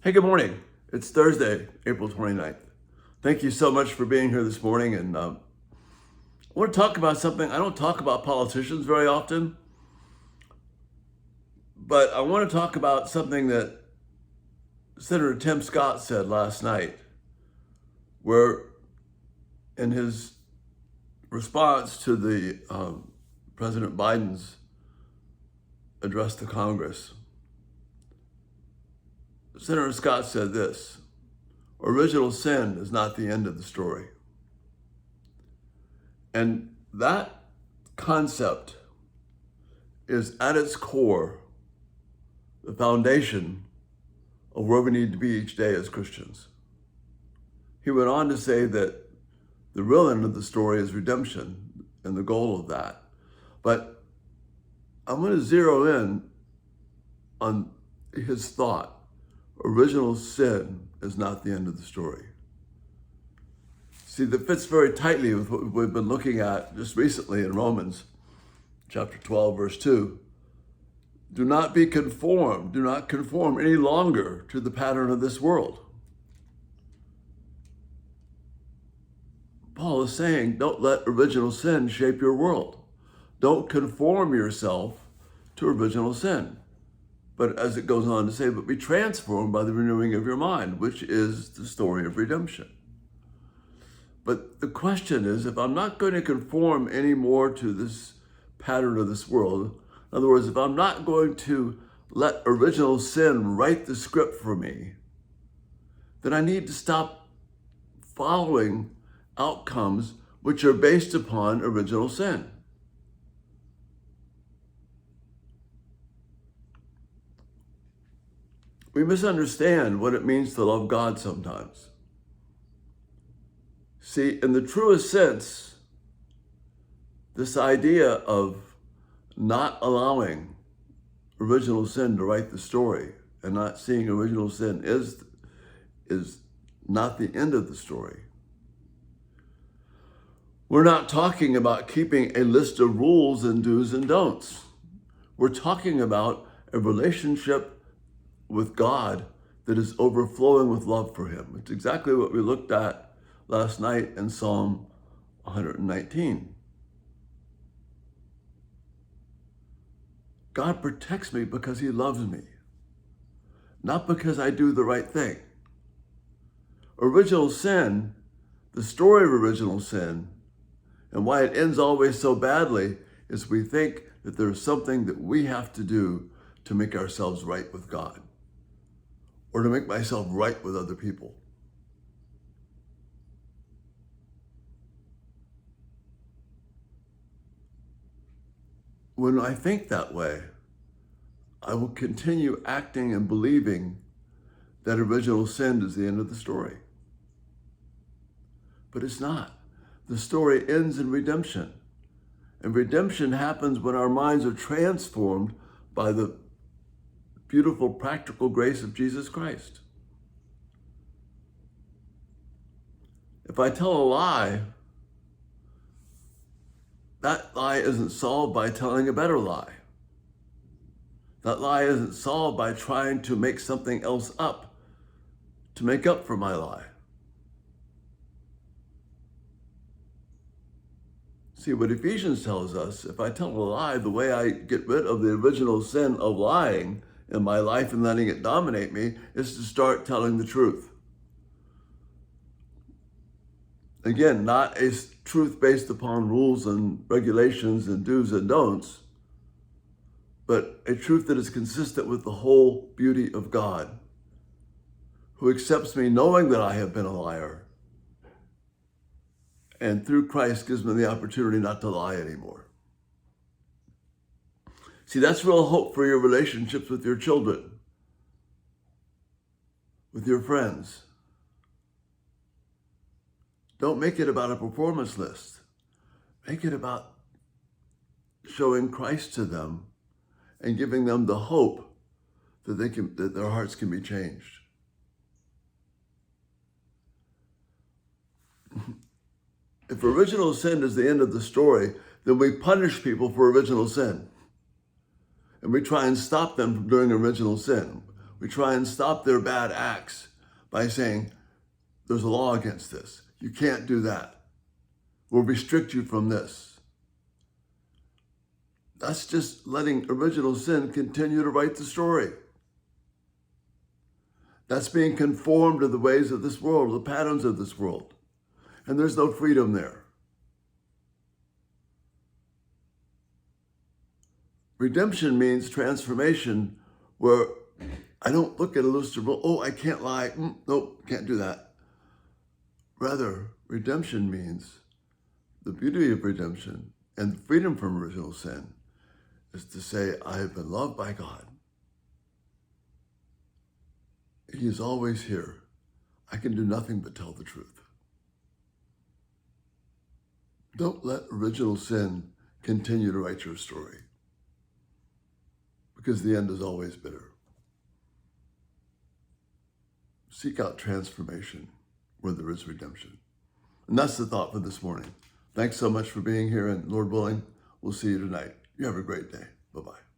Hey, good morning. It's Thursday, April 29th. Thank you so much for being here this morning. And I want to talk about something. I don't talk about politicians very often, but I want to talk about something that Senator Tim Scott said last night, where in his response to the President Biden's address to Congress, Senator Scott said this: original sin is not the end of the story. And that concept is at its core the foundation of where we need to be each day as Christians. He went on to say that the real end of the story is redemption and the goal of that. But I'm going to zero in on his thought. Original sin is not the end of the story. See, that fits very tightly with what we've been looking at just recently in Romans chapter 12, verse 2. Do not be conformed, do not conform any longer to the pattern of this world. Paul is saying, don't let original sin shape your world. Don't conform yourself to original sin. But as it goes on to say, but be transformed by the renewing of your mind, which is the story of redemption. But the question is, if I'm not going to conform anymore to this pattern of this world, in other words, if I'm not going to let original sin write the script for me, then I need to stop following outcomes which are based upon original sin. We misunderstand what it means to love God sometimes. See, in the truest sense, this idea of not allowing original sin to write the story and not seeing original sin is not the end of the story. We're not talking about keeping a list of rules and do's and don'ts. We're talking about a relationship with God that is overflowing with love for him. It's exactly what we looked at last night in Psalm 119. God protects me because he loves me, not because I do the right thing. Original sin, the story of original sin, and why it ends always so badly is we think that there's something that we have to do to make ourselves right with God or to make myself right with other people. When I think that way, I will continue acting and believing that original sin is the end of the story. But it's not. The story ends in redemption. And redemption happens when our minds are transformed by the beautiful, practical grace of Jesus Christ. If I tell a lie, that lie isn't solved by telling a better lie. That lie isn't solved by trying to make something else up to make up for my lie. See, what Ephesians tells us, if I tell a lie, the way I get rid of the original sin of lying in my life and letting it dominate me is to start telling the truth. Again, not a truth based upon rules and regulations and do's and don'ts, but a truth that is consistent with the whole beauty of God, who accepts me knowing that I have been a liar, and through Christ gives me the opportunity not to lie anymore. See, that's real hope for your relationships with your children, with your friends. Don't make it about a performance list. Make it about showing Christ to them and giving them the hope that that their hearts can be changed. If original sin is the end of the story, then we punish people for original sin. And we try and stop them from doing original sin. We try and stop their bad acts by saying, there's a law against this. You can't do that. We'll restrict you from this. That's just letting original sin continue to write the story. That's being conformed to the ways of this world, the patterns of this world. And there's no freedom there. Redemption means transformation, where I don't look at a list of rules, oh, I can't lie, nope, can't do that. Rather, redemption means, the beauty of redemption and freedom from original sin is to say, I have been loved by God. He is always here. I can do nothing but tell the truth. Don't let original sin continue to write your story, because the end is always bitter. Seek out transformation where there is redemption. And that's the thought for this morning. Thanks so much for being here, and Lord willing, we'll see you tonight. You have a great day. Bye-bye.